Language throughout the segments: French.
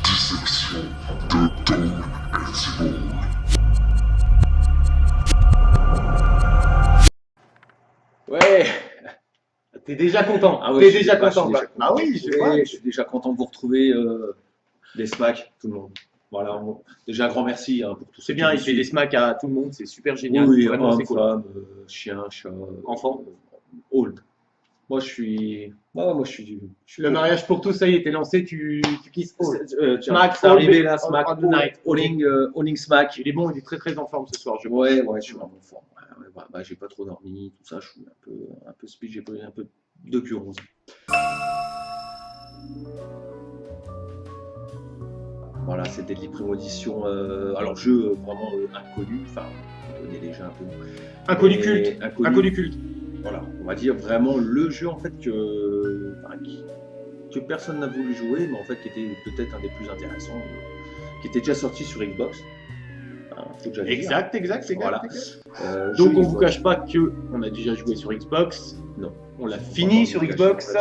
Dissection de Tom et Thibault. Ouais, T'es déjà content. ah ouais, T'es je suis déjà bah, je suis content. déjà Bah. content. Ah oui, je vois. Ouais, je suis déjà content de vous retrouver les SMAC, tout le monde. Voilà, déjà un grand merci hein, pour tout C'est bien, il fait des smacks à tout le monde, c'est super génial. Oui, Vraiment, c'est homme, cool. femme, chien, chat, Enfant. old. Moi, je suis. Ouais, moi, je suis Le pour. mariage pour tous, ça y est, t'es lancé, tu kisses all. Tiens, Smack, c'est arrivé là, all Smack, on the night. Alling Smack. Il est bon, il est très très en forme ce soir, je pense. Ouais, je suis vraiment fort. Bah, j'ai pas trop dormi, tout ça, je suis un peu speed, j'ai pris un peu de curose. Voilà, c'est Deadly Premonition. Alors, jeu vraiment inconnu, enfin, on connaît déjà un peu. Inconnu Mais culte. Inconnu culte. Voilà, on va dire vraiment le jeu en fait que personne n'a voulu jouer, mais en fait qui était peut-être un des plus intéressants, qui était déjà sorti sur Xbox. Faut déjà le dire. Exact. Voilà. Donc jeu on vous Xbox. cache pas que on a déjà joué sur Xbox. Non. On l'a fini sur Xbox.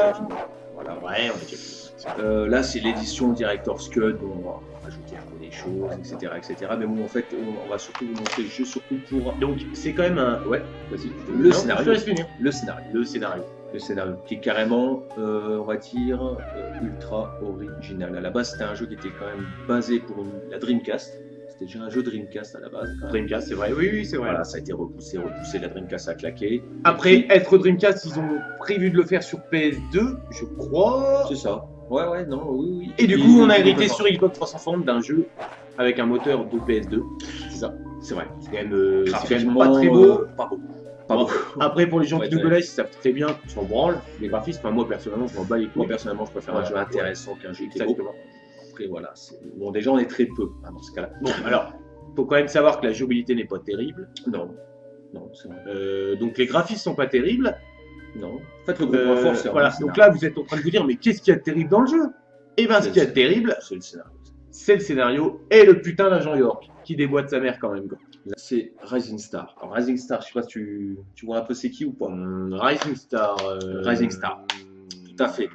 Voilà. Ouais, on a déjà fini. Là, c'est l'édition Director's Cut, dont on va rajouter un peu des choses, etc. Mais bon, en fait, on va surtout vous montrer le jeu, surtout pour. Donc c'est quand même un. Ouais, vas-y. Non, Le je scénario. te laisse finir. Le scénario. Le scénario. Le scénario qui est carrément, on va dire, ultra original. À la base, c'était un jeu qui était quand même basé pour la Dreamcast. C'était déjà un jeu Dreamcast à la base. Dreamcast, c'est vrai. Oui, c'est vrai. Voilà, ça a été repoussé, la Dreamcast a claqué. Après être Dreamcast, ils ont prévu de le faire sur PS2, je crois. C'est ça. Ouais, non, oui. Et du coup, on a hérité sur Xbox 360 d'un jeu avec un moteur de PS2. C'est ça. C'est vrai. C'est quand même Graphiquement, pas très beau. Pas beau. Pas beau. Après, pour les gens Ouais, qui nous ouais. connaissent, ils savent très bien qu'on s'en branle. Les graphismes, enfin, moi personnellement, je m'en bats les couilles. Moi, personnellement, je préfère un Voilà. jeu intéressant qu'un jeu qui est beau. Exactement. Après, voilà. Bon, déjà, on est très peu hein, dans ce cas-là. Bon, alors, faut quand même savoir que la jouabilité n'est pas terrible. Non, c'est vrai. Donc les graphismes sont pas terribles. Non. En fait, le gros point fort, c'est voilà. vraiment le Donc là, vous êtes en train de vous dire, mais qu'est-ce qu'il y a de terrible dans le jeu? Eh bien, ce qu'il y a de terrible, c'est le scénario. c'est le scénario et le putain d'agent York qui déboîte sa mère quand même. Quoi. Là, c'est Rising Star. Alors, Rising Star, je sais pas si tu vois un peu c'est qui ou pas. Rising Star. Rising Star. Tout à fait.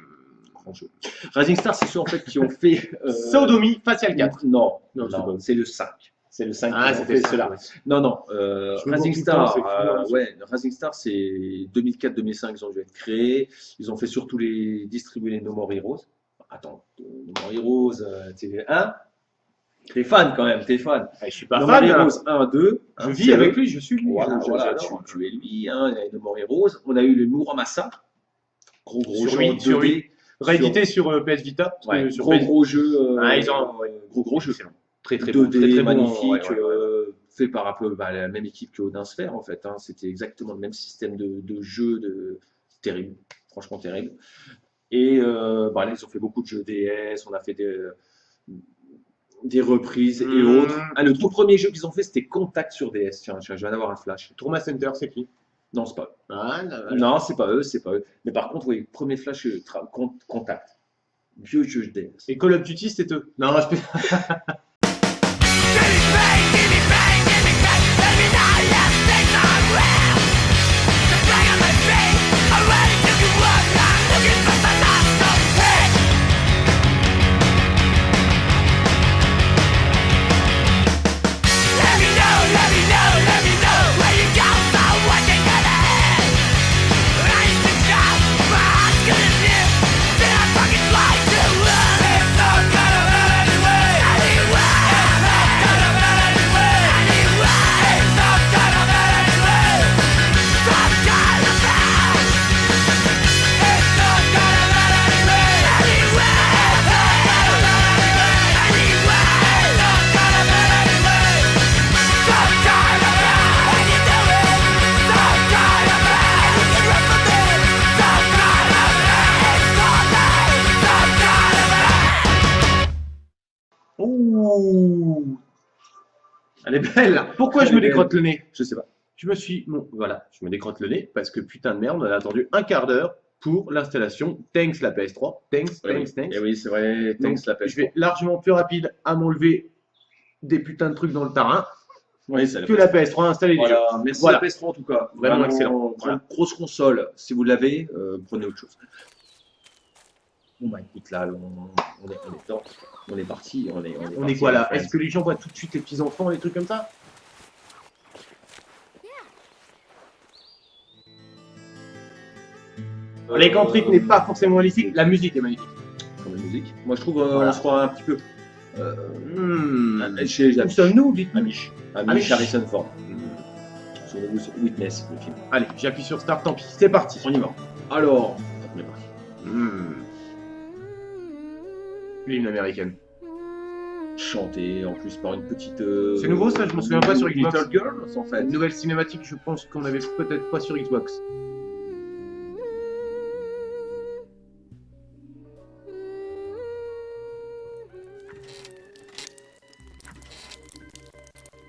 Grand jeu. Rising Star, c'est ceux en fait qui ont fait. Sodomie Facial 4. Non, Non, c'est pas. c'est le 5. C'est le 5 Ah, qui ont c'était fait cela. ouais. Non. Je me Rising vois Star, tout le temps, c'est fou, Rising Star, c'est 2004-2005, ils ont dû être créés. Ils ont fait surtout distribuer les No More Heroes. Attends, No More Heroes, t'es fan quand même, t'es fan. Je suis pas No fan. More Heroes 1, 2. Je vis avec lui, je suis lui. Voilà, j'adore. tu es lui, hein, il y a No More Heroes. On a eu le Muramasa, gros Sur jeu Wii, en sur 2D. Wii. Réédité sur PS Vita. parce que Ouais, sur gros PS... gros jeu, ils ont gros jeu. Très très bon, 2D très, très bon, magnifique, ouais. fait par un peu la même équipe que Odin Sphere en fait. Hein. C'était exactement le même système de jeu, terrible, franchement terrible. Et là, ils ont fait beaucoup de jeux DS, on a fait des reprises et autres. Ah, le tout premier jeu qu'ils ont fait, c'était Contact sur DS. Tiens, je viens d'avoir un flash. Trauma Center, c'est qui? Non, c'est pas eux. Ah, Non, c'est pas eux. Mais par contre, oui, premier flash, Contact. Vieux jeu DS. Et Call of Duty, c'était eux. Non, je peux... Ouh. Elle est belle. Pourquoi je me décrotte le nez? Je sais pas. Voilà, je me décrotte le nez parce que putain de merde, on a attendu un quart d'heure pour l'installation. Thanks la PS3. Thanks. Et oui, c'est vrai. Thanks la PS3. Je vais largement plus rapide à m'enlever des putains de trucs dans le tarin Oui, c'est que la PS3 installée déjà. Voilà, merci Voilà. la PS3 en tout cas. Vraiment excellent. Voilà. Grosse console. Si vous l'avez, prenez autre chose. Bon bah écoute là, on est parti, on est On parti est quoi là? à la Est-ce que les gens voient tout de suite les petits enfants, les trucs comme ça? Les cantriques n'est pas forcément magnifique, la musique est magnifique. pour la musique. Moi je trouve Voilà. on se croit un petit peu chez les Où Amish. sommes-nous, dites-nous? Amish. Amish. Amish Harrison Ford. Sur le Witness, le film. Allez, j'appuie sur Start, tant pis, c'est parti. On y va. Alors, on est parti. L'hymne américaine. Chanté en plus par une petite. C'est nouveau, ça, je m'en souviens pas sur Xbox. Little Girls en fait. Une nouvelle cinématique, je pense qu'on avait peut-être pas sur Xbox.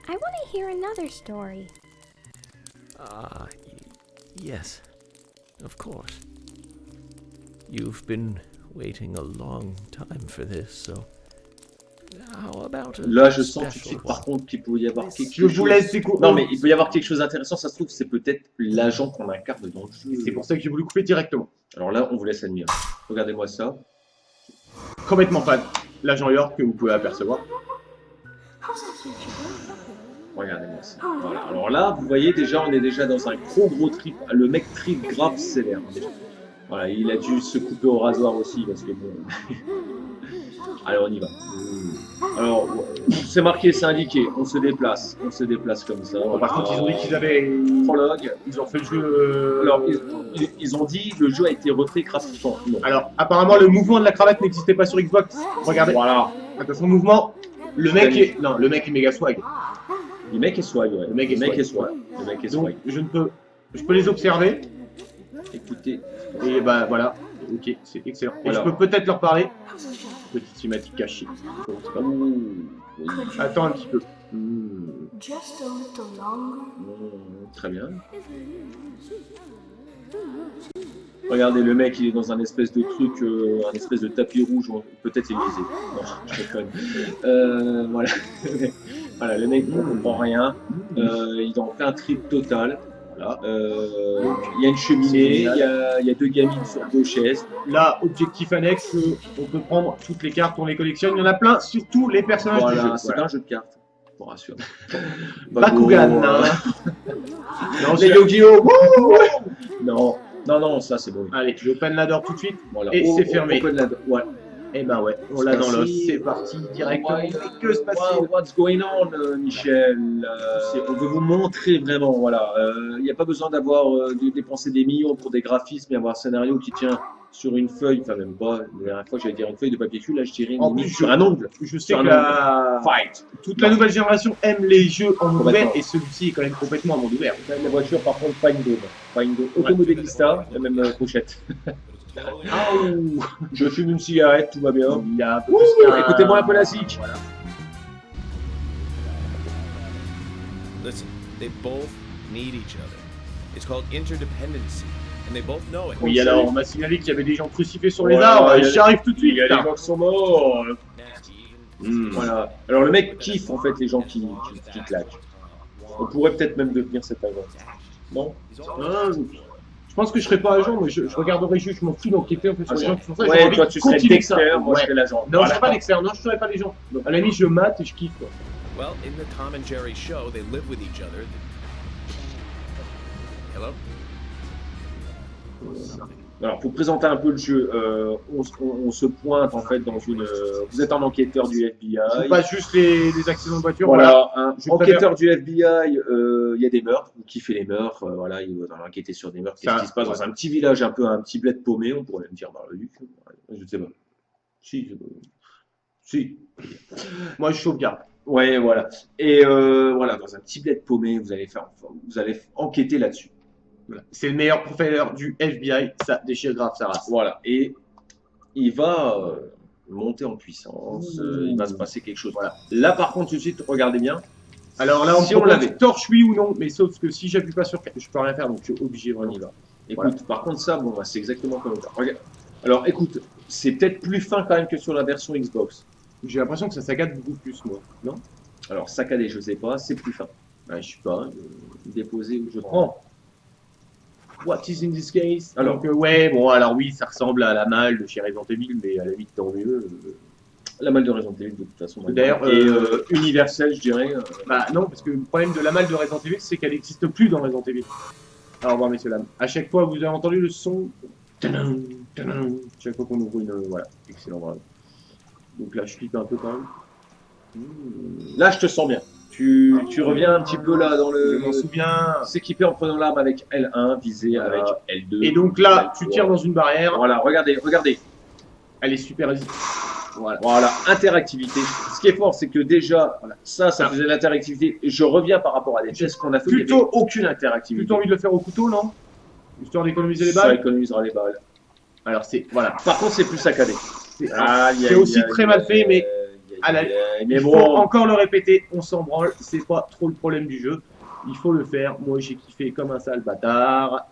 I want to hear another story. Yes, of course. You've been waiting a long time for this, so how about a Là, je sens tout de special suite one? par contre qu'il peut y avoir quelque Je chose. vous laisse découvrir. Non, mais il peut y avoir quelque chose d'intéressant. Ça se trouve, c'est peut-être l'agent qu'on incarne dans le jeu. C'est pour ça que j'ai voulu couper directement. Alors là, on vous laisse admirer. Regardez-moi ça. Complètement fan. L'agent York que vous pouvez apercevoir. Regardez-moi ça. Voilà. Alors là, vous voyez déjà, on est déjà dans un gros trip. Le mec trip grave sévère. Voilà, il a dû se couper au rasoir aussi parce que bon. Allez, on y va. Alors, c'est marqué, c'est indiqué. On se déplace comme ça. Bon, par contre, ils ont dit qu'ils avaient. Prologue. Ils ont fait le jeu. Alors, ils ont dit le jeu a été refait graphiquement. Non. Alors, apparemment, le mouvement de la cravate n'existait pas sur Xbox. Regardez. Voilà. Attention, mouvement. Le mec est. Non, le mec est méga swag. Le mec est swag, ouais. Le mec est swag. Le mec est Donc, swag. je peux les observer. Écoutez, Et bah voilà. Ok, c'est excellent. Et Voilà. je peux peut-être leur parler. Petite cinématique cachée. Attends un petit peu. Just a little longer. Très bien. Regardez, le mec, il est dans un espèce de truc, un espèce de tapis rouge, peut-être Élysée. Non, je déconne. Voilà. Voilà, le mec, on comprend rien. Il est en plein trip total. Voilà. Il y a une cheminée, il y a deux gamines sur deux chaises. Là, objectif annexe, on peut prendre toutes les cartes, on les collectionne. Il y en a plein, surtout les personnages du jeu. Voilà, c'est Voilà. un jeu de cartes, pour rassurer. Bakugan, hein. Non, Les Yu-Gi-Oh! Wouh! Non, non, non, ça c'est bon. Allez, j'open la door tout de suite. Voilà. Et c'est fermé. Ouais. Et ben ouais, on l'a dans l'os. C'est parti directement. Ouais, Que se passe-t-il? What's going on, Michel? On veut vous montrer vraiment, voilà. Il n'y a pas besoin d'avoir de dépenser des millions pour des graphismes et avoir un scénario qui tient sur une feuille, enfin même pas. La dernière fois j'allais dire une feuille de papier cul, là je dirais En une plus, sur un ongle. Je sais Sur que un Fight. toute la nouvelle génération aime les jeux en monde Complètement. ouvert et celui-ci est quand même complètement en monde ouvert. La voiture par contre pas une dôme. Pas une dôme. Automobilista, la même pochette. Je fume une cigarette, tout va bien. Il y a un peu Ouh, plus qu'un- écoutez-moi un peu la zik. Voilà. Listen, they both need each other. It's called interdependency, and they both know it. Oui, alors on m'a signalé qu'il y avait des gens crucifiés sur les Ouais, arbres. il y a J'y arrive tout de suite. Il y a des gens qui sont morts. Nasty, even. Voilà. Alors le mec kiffe en fait les gens qui claquent. On pourrait peut-être même devenir cet agent. Non? Je pense que je serais pas agent, mais je regarderais juste, je m'en fous d'enquêter en fait sur les gens qui font ça. J'ai Ouais, envie toi de tu serais continuer ça. l'expert, moi je Ouais. serais l'agent. Non, je Voilà. serais pas l'expert, non, je serais pas les gens. À la limite, je mate et je kiffe quoi. Well, in the Tom and Jerry show, they live with each other. Hello? Alors pour présenter un peu le jeu, on se pointe en fait dans une. Vous êtes un enquêteur du FBI. Je passe juste les accidents de voiture. Voilà. Voilà, un Je enquêteur du FBI, il y a des meurtres, vous kiffez les meurtres, voilà, il va enquêter sur des meurtres. Qu'est-ce Ça, qui se passe ouais. dans un petit village, un peu un petit bled paumé, on pourrait même dire Bar-le-Duc, je ne sais pas. Si, si. Moi, je sauvegarde. Ouais, voilà. Et voilà, dans un petit bled paumé, vous allez enquêter là-dessus. Voilà. C'est le meilleur profiler du FBI, ça déchire grave sa race. Voilà, et il va monter en puissance, il va se passer quelque chose. Voilà. Là, par contre, tout de suite, regardez bien. Alors là, Si on on l'avait. torche oui ou non, mais sauf que si j'appuie pas sur je peux rien faire, donc je suis obligé On vraiment. y va. Écoute, par contre, ça, bon, bah, c'est exactement comme ça. Regarde. Alors, écoute, c'est peut-être plus fin quand même que sur la version Xbox. J'ai l'impression que ça s'agate beaucoup plus, moi. Non? Alors, saccadé, je sais pas, c'est plus fin. Ouais, je sais pas, déposé ou je Prends. What is in this case? Alors. Donc, ouais, bon, alors oui, ça ressemble à la malle de chez Resident Evil, mais à la limite, tant mieux. La malle de Resident Evil, de toute façon. D'ailleurs, et universel, je dirais. Bah non, parce que le problème de la malle de Resident Evil, c'est qu'elle n'existe plus dans Resident Evil. Alors, au revoir, messieurs, dames. À chaque fois, vous avez entendu le son. Tadam, tadam. Chaque fois qu'on ouvre une. Voilà, excellent, bravo. Donc là, je flippe un peu quand même. Là, je te sens bien. Tu reviens un petit peu là dans Je le. m'en souviens. S'équiper en prenant l'arme avec L1, viser Voilà. avec L2. Et donc là, L3. tu tires dans une barrière. Voilà, regardez, regardez. Elle est super résistante. Voilà. Voilà, interactivité. Ce qui est fort, c'est que déjà, voilà, ça Ah. faisait de l'interactivité. Je reviens par rapport à des tests qu'on a fait. Il n'y avait Plutôt aucune interactivité. Plutôt envie de le faire au couteau, non? Histoire d'économiser les Ça balles. économisera les balles. Alors c'est voilà. Par contre, c'est plus saccadé. C'est C'est aussi très mal fait, mais à la- mais il faut bon, encore le répéter. On s'en branle. C'est pas trop le problème du jeu. Il faut le faire. Moi, j'ai kiffé comme un sale bâtard.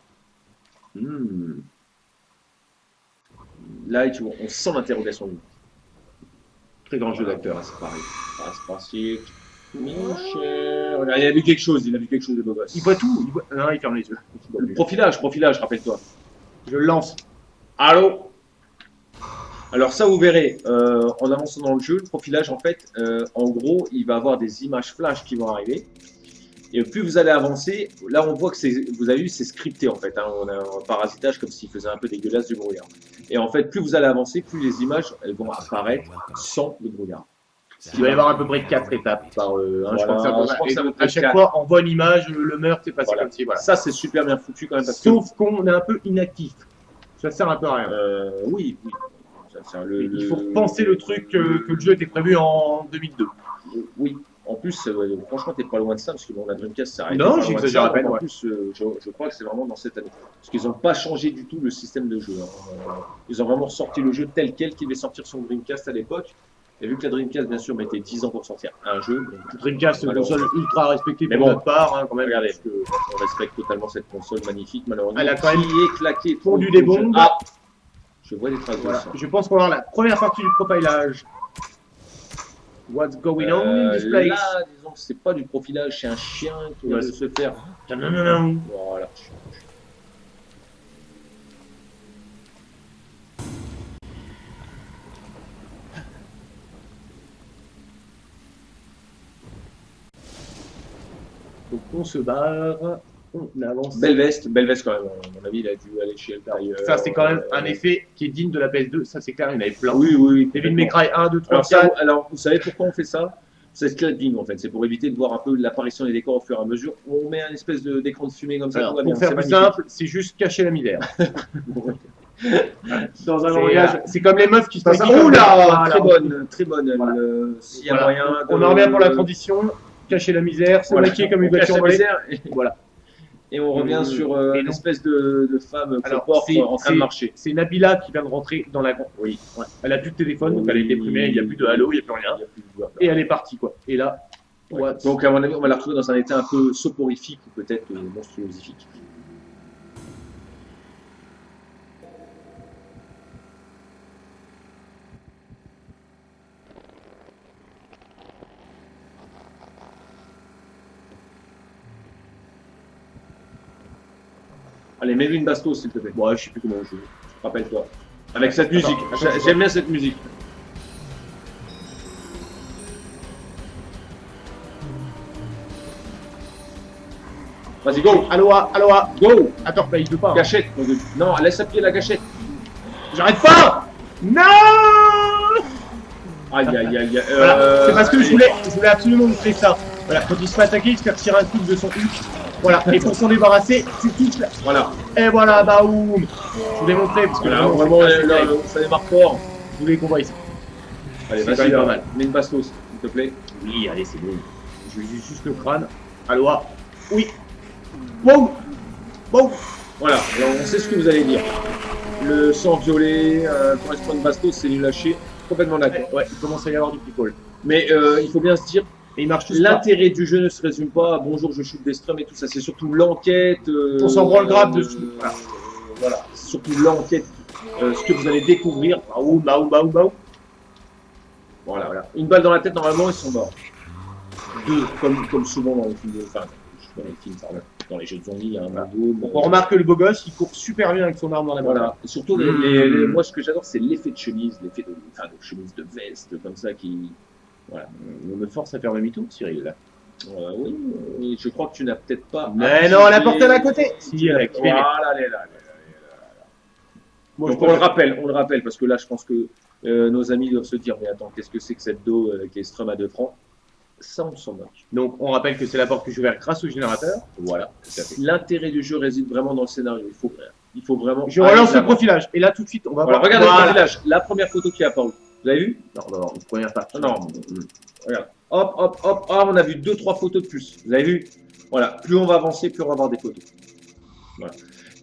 là, tu vois, on sent l'interrogation. Très grand jeu d'acteur. C'est pareil. C'est parti. Michel. Regarde, il a vu quelque chose. Il a vu quelque chose de beau gosse. Il voit tout. Non, il ferme les yeux. Le profilage, rappelle-toi. Je le lance. Allô? Alors ça, vous verrez, en avançant dans le jeu, le profilage, en fait, en gros, il va avoir des images flash qui vont arriver. Et plus vous allez avancer, là on voit que vous avez vu, c'est scripté en fait. Hein, on a un parasitage comme s'il faisait un peu dégueulasse du brouillard. Et en fait, plus vous allez avancer, plus les images elles vont apparaître sans le brouillard. Il doit y avoir à peu près 4 étapes par. Voilà, je crois que ça doit- je crois que et ça va à être chaque 4. fois, on voit une image, le meurtre est passé Voilà. comme ci. Voilà. Ça, c'est super bien foutu quand même. Parce Sauf qu'on est un peu inactif. Ça sert un peu à rien. que, oui. Il faut repenser le truc que le jeu était prévu en 2002. Oui. En plus, franchement, t'es pas loin de ça, parce que bon, la Dreamcast, ça arrive. Non, pas loin de j'exagère ça. à peine, En ouais. plus, je crois que c'est vraiment dans cette année. Parce qu'ils n'ont pas changé du tout le système de jeu. Hein. Ils ont vraiment sorti le jeu tel quel qu'il devait sortir sur Dreamcast à l'époque. Et vu que la Dreamcast, bien sûr, mettait 10 ans pour sortir un jeu, donc, Dreamcast, une console ultra respectée Mais pour bon, notre part, hein, quand même. regardez, parce que- on respecte totalement cette console magnifique, malheureusement. Elle a quand même qui est claquée. pondu des bombes. Ah, je vois des traces de Voilà. sang. Je pense qu'on va voir la première partie du profilage. What's going on in this place? Là, disons que c'est pas du profilage, c'est un chien qui va Ouais, se faire. Tadam. Voilà. Donc on se barre, on avance. Belle veste quand même. À mon avis, il a dû aller chez Altair. Ça, c'est quand même un effet qui est digne de la PS2. Ça, c'est clair, il y en avait plein. Oui, oui. Devil May Cry 1, 2, 3, Alors, ça, 4. alors, vous savez pourquoi on fait ça? C'est scalping en fait. C'est pour éviter de voir un peu l'apparition des décors au fur et à mesure. On met un espèce d'écran de fumée comme ça. Alors, tout va pour bien, faire c'est plus magnifique. simple, c'est juste cacher la misère. Dans un C'est, langage. c'est comme les meufs qui se Ça, ça, maquillent oh comme là, Voilà. très bonne, très bonne. Voilà. S'il y a Voilà. moyen. On en revient pour la transition, cacher la misère, se Voilà. maquiller comme On une cache voiture la volée. misère et- Voilà. Et on revient sur Et une non. espèce de femme Alors, propre c'est- en train de marcher. C'est Nabila qui vient de rentrer dans la. Oui. Ouais. Elle a plus de téléphone, donc elle a été primée, il n'y a plus de Halo, il n'y a plus rien. Il y a plus de voix. Et elle est partie, quoi. Et là, Ouais. what? Donc, à mon avis, on va la retrouver dans un état un peu soporifique ou peut-être monstruosifique. Allez, mets-lui une bastos, s'il te plaît. Ouais, je sais plus comment on joue. Rappelle-toi. Avec cette musique. attends. J'aime bien cette musique. Vas-y, go! Aloha, Aloha. Go! Attends, bah il veut pas. hein. Gâchette. Non, laisse appuyer la gâchette. J'arrête pas. Non. Aïe, aïe, aïe, aïe. Voilà, c'est parce que je voulais absolument montrer ça. Voilà, quand il se fait attaquer, il se fait tirer un coup de son huc. Voilà, et pour s'en débarrasser, tu touches là. Voilà. Et voilà, baoum. Je voulais montrer parce que Voilà, vraiment, vraiment, c'est là, terrible. ça démarre fort. Je voulais qu'on voie ici. Allez, C'est quand vas-y, même pas mal. mets une bastos, s'il te plaît. Oui, allez, c'est bon. Je lui use juste le crâne. Aloha. Oui. Boum. Boum. Voilà, alors on sait ce que vous allez dire. Le sang violet correspond à une bastos, c'est nul à chier. Complètement d'accord. Ouais, il commence à y avoir du people. Mais il faut bien se dire, Et il marche tous pas. l'intérêt du jeu ne se résume pas à bonjour, je shoot des strums et tout ça. C'est surtout l'enquête. On s'en branle grave dessus. Voilà, c'est surtout l'enquête. Ce que vous allez découvrir. Baoum, baoum, baoum, baoum. Voilà, voilà. Une balle dans la tête, normalement, ils sont morts. Deux, comme souvent dans les films. Enfin, dans les films, pardon. dans les jeux de zombies, hein, Doom, On remarque que le beau gosse, il court super bien avec son arme dans la main. voilà. Et surtout, moi, ce que j'adore, c'est l'effet de chemise, l'effet de chemise de veste, comme ça, qui. Voilà. On me force à faire demi-tour, Cyril. Là. Oui, je crois que tu n'as peut-être pas. Mais non, la porte est à côté. Si, elle a activé. Voilà, elle est là. Moi, Donc, on le rappelle, parce que là, je pense que nos amis doivent se dire, mais attends, qu'est-ce que c'est que cette dos qui est Strum à 2 francs? Ça, on s'en moque. Donc, on rappelle que c'est la porte que j'ai ouverte grâce au générateur. Voilà. L'intérêt du jeu réside vraiment dans le scénario. Il faut vraiment. Je relance le profilage. Et là, tout de suite, on va Voilà, voir. regardez le profilage. La première photo qui est apparue. Vous avez vu? Non, une première partie. Non. Regarde. Hop. Ah, on a vu 2-3 photos de plus. Vous avez vu? Voilà. Plus on va avancer, plus on va avoir des photos. Voilà.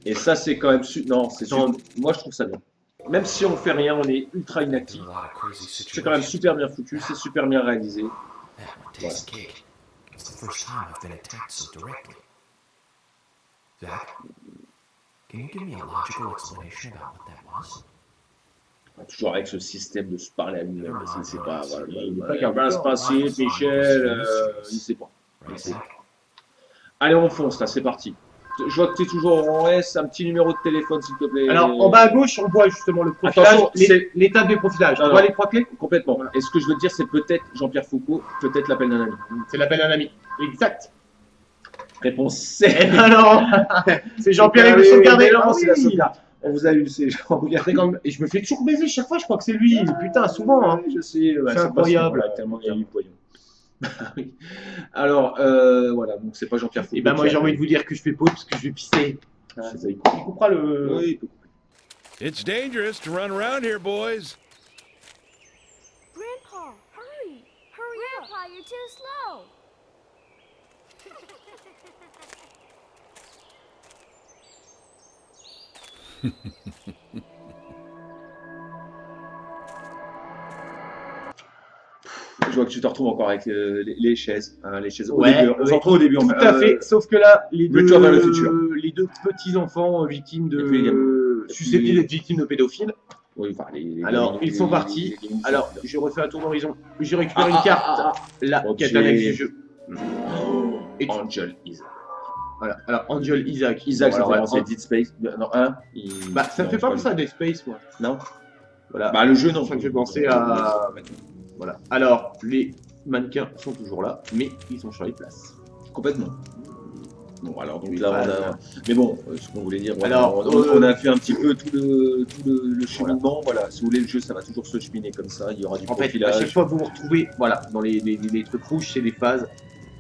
Et ça, c'est quand même. Non, c'est sûr. Moi, je trouve ça bien. Même si on fait rien, on est ultra inactif. C'est quand même super bien foutu, c'est super bien réalisé. Voilà. It's the first time I've been attacked so directly. Zach, can you give me a logical explanation about what that was? Toujours avec ce système de se parler à lui-même, c'est pas. Voilà, il est pas il y a un principe, Michel, il sait pas. Right, Zach? Allez, on fonce là, c'est parti. Je vois que tu es toujours en S, un petit numéro de téléphone s'il te plaît. Alors, en bas à gauche, on voit justement le profilage, Attention, l'étape du profilage. Non, On voit non. les 3 clés. Complètement. Voilà. Et ce que je veux te dire, c'est peut-être Jean-Pierre Foucault, peut-être l'appel d'un ami. C'est l'appel d'un ami. Exact. Réponse C. Alors, c'est Jean-Pierre et Ah le oui, sauvegarder. mais non, Ah c'est oui. la sauvegarde. On vous a eu, c'est Jean-Pierre. Et je me fais toujours baiser chaque fois, je crois que c'est lui. Putain, souvent. Hein. Je sais, C'est incroyable. Voilà, tellement il y a eu poignon. Oui. Alors, voilà, donc c'est pas Jean-Pierre Foucault. Et ben moi, qui j'ai a- envie de vous dire que je fais pause parce que je vais pisser. Ah, Il coupera le. oui, il peut couper. It's dangerous to run around here, boys. Grandpa, hurry! Hurry Grandpa, you're too slow! Je vois que tu te retrouves encore avec les chaises. Hein, les chaises. Ouais, on s'en retrouve au début. Tout à fait. Sauf que là, les Retour vers le futur. deux petits enfants victimes Et puis, de. susceptibles d'être victimes de pédophiles. Oui, enfin, Alors, ils sont partis. Alors, j'ai refait un tour d'horizon. J'ai récupéré une carte. Là, qui est Ok. annexe du jeu. Et tu- Angel Isaac. Voilà. Alors, Angel Isaac. Isaac, ça Bon, fait alors, penser à Dead Space. Non, un. Bah, ça me fait pas penser à Dead Space, moi. Non. Voilà. Bah, le jeu, non. Ça me fait penser à. Voilà. Alors, les mannequins sont toujours là, mais ils sont sur les places. Complètement. Bon, alors, donc Oui, là, on voilà. a. Mais bon, ce qu'on voulait dire, voilà, Alors, on a fait un petit peu tout le cheminement. Voilà. Si vous voulez, le jeu, ça va toujours se cheminer comme ça. Il y aura du En fait, à profilage. chaque fois que vous vous retrouvez, voilà, dans les trucs rouges, c'est des phases.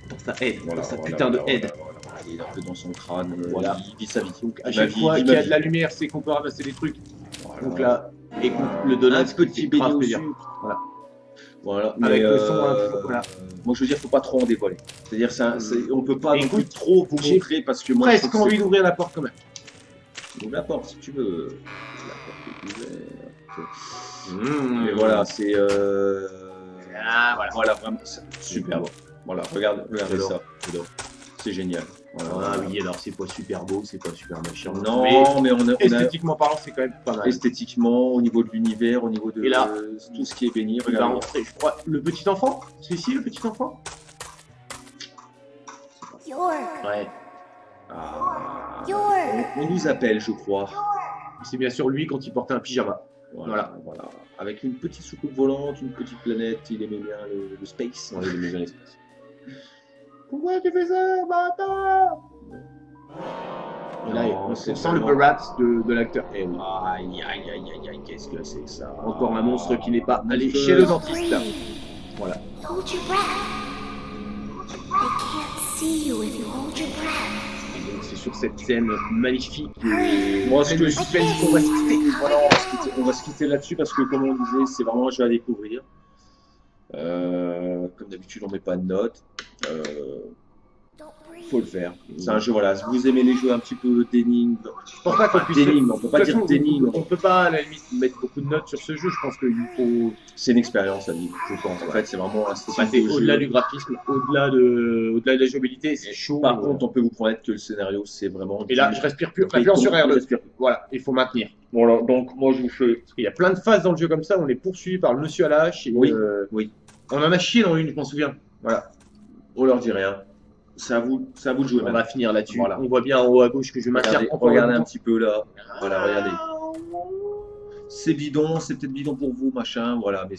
Dans sa aide, Voilà, dans sa voilà, putain voilà, de aide. voilà. Il est un peu dans son crâne. Voilà. Il vit sa vie. Donc, à Ma chaque vie, fois vie, qu'il y ma a de la vie. lumière, c'est qu'on peut ramasser des trucs. Voilà. Donc là, et le donut, un petit c'est béni grave au plaisir. sucre. Voilà. Voilà. Avec Mais, le son, voilà. Moi, je veux dire, faut pas trop en dévoiler. C'est-à-dire, on peut pas non Écoute, plus trop vous j'ai montrer parce que moi, je Presque trouve que envie d'ouvrir la porte quand même. ouvre la porte si tu veux. La porte est ouverte. Mais voilà, c'est. Ah, voilà. Voilà, vraiment, c'est superbe. Voilà, regardez J'adore. ça. C'est génial. Voilà. Ah oui, alors c'est pas super beau, c'est pas super machin. Non, mais on a esthétiquement parlant, c'est quand même pas mal. esthétiquement, au niveau de l'univers, au niveau de Et là, tout ce qui est béni. Il va Regardez. rentrer, je crois, le petit enfant. C'est ici le petit enfant. York! Ouais. Ah, York! on nous appelle, je crois. C'est bien sûr lui quand il portait un pyjama. Voilà. Avec une petite soucoupe volante, une petite planète, il aimait bien le space. Ouais, il aimait bien l'espace. Pourquoi tu fais ça, bâtard? Et là, Non, on c'est sent le vraiment- baraps de l'acteur. Eh oui. Aïe, qu'est-ce que c'est que ça? Encore un monstre qui n'est pas allé Monstre. chez le dentiste. Breathe. Voilà. Hold your breath. They can't see you if you hold your breath. Et donc c'est sur cette scène magnifique Moi, ce pleine que de je suspense qu'on va se quitter. Voilà, on va se quitter là-dessus parce que, comme on disait, c'est vraiment un jeu à découvrir. Comme d'habitude, on met pas de notes. Don't breathe. Faut le faire. C'est un jeu, voilà. Si vous aimez les jeux un petit peu d'énigmes, Je pense pas qu'on puisse. d'énigmes, on peut pas De toute dire façon, d'énigmes. On peut pas à la limite mettre beaucoup de notes sur ce jeu. Je pense qu'il faut C'est une expérience à vivre, je pense. En fait, c'est vraiment un style passer de jeu. au-delà du graphisme, au-delà de la jouabilité. C'est chaud. Par contre, on peut vous promettre que le scénario, c'est vraiment. Et là, je respire plus. Appuyons sur béton, R2. respire plus. Voilà, il faut maintenir. Voilà, donc moi je vous fais. Parce qu'il y a plein de phases dans le jeu comme ça. On est poursuivi par le monsieur à la hache. Et, Oui, oui. On en a chié dans une, je m'en souviens. Voilà. On leur dit rien. C'est à vous de jouer On maintenant. va finir là-dessus. Voilà. On voit bien en haut à gauche que je m'attire. Regardez un petit peu là. Voilà, regardez. C'est bidon, c'est peut-être bidon pour vous, machin, voilà, mais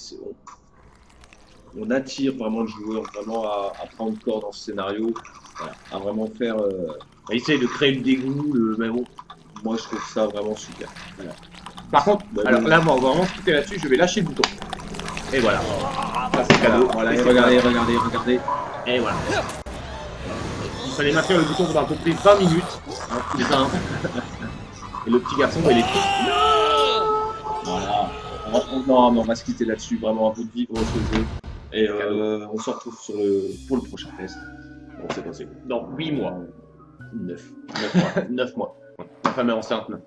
on attire vraiment le joueur vraiment à prendre corps dans ce scénario, voilà, à vraiment faire. On essaye de créer le dégoût, mais bon. Moi, je trouve ça vraiment super. Voilà. Par contre, Bah, alors bon. là, on va vraiment se quitter là-dessus. Je vais lâcher le bouton. Et voilà. Ça, c'est cadeau. Voilà, Et et c'est regardez. Et voilà. Il fallait maintenir le bouton pendant à peu près 20 minutes. Un cousin. Et le petit garçon, il est Voilà. Non, mais on va se quitter là-dessus, vraiment à vous de vivre ce jeu. Et on se retrouve pour le prochain test. Bon, c'est passé. dans 8 mois. 9. 9 mois. 9 mois. Ma femme est enceinte maintenant.